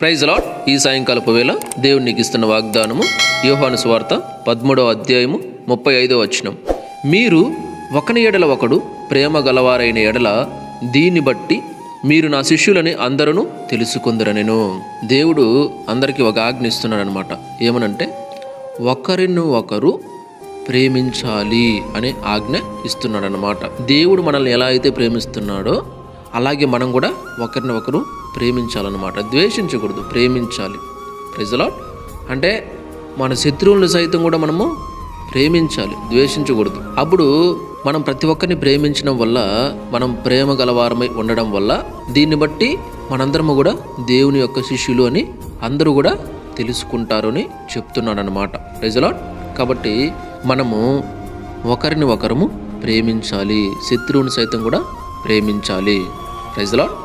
Praise lord. ఈ సాయంకాలపు వేళ దేవుడు నీకు ఇస్తున్న వాగ్దానము యోహాను సువార్త 13వ అధ్యాయము 35వ వచనం. మీరు ఒకని ఎడల ఒకడు ప్రేమ గలవారైన ఎడల దీన్ని బట్టి మీరు నా శిష్యులని అందరూ తెలుసుకుందరనెను. దేవుడు అందరికీ ఒక ఆజ్ఞ ఇస్తున్నాడు అనమాట. ఏమనంటే ఒకరిని ఒకరు ప్రేమించాలి అనే ఆజ్ఞ ఇస్తున్నాడు అనమాట. దేవుడు మనల్ని ఎలా అయితే ప్రేమిస్తున్నాడో అలాగే మనం కూడా ఒకరిని ఒకరు ప్రేమించాలన్నమాట. ద్వేషించకూడదు, ప్రేమించాలి. Praise the Lord. అంటే మన శత్రువులను సైతం కూడా మనము ప్రేమించాలి, ద్వేషించకూడదు. అప్పుడు మనం ప్రతి ఒక్కరిని ప్రేమించడం వల్ల, మనం ప్రేమ గలవారమై ఉండడం వల్ల, దీన్ని బట్టి మనందరము కూడా దేవుని యొక్క శిష్యులు అని అందరూ కూడా తెలుసుకుంటారు అని చెప్తున్నాడు అనమాట. Praise the Lord. కాబట్టి మనము ఒకరిని ఒకరము ప్రేమించాలి, శత్రువుని సైతం కూడా ప్రేమించాలి. Praise the lord.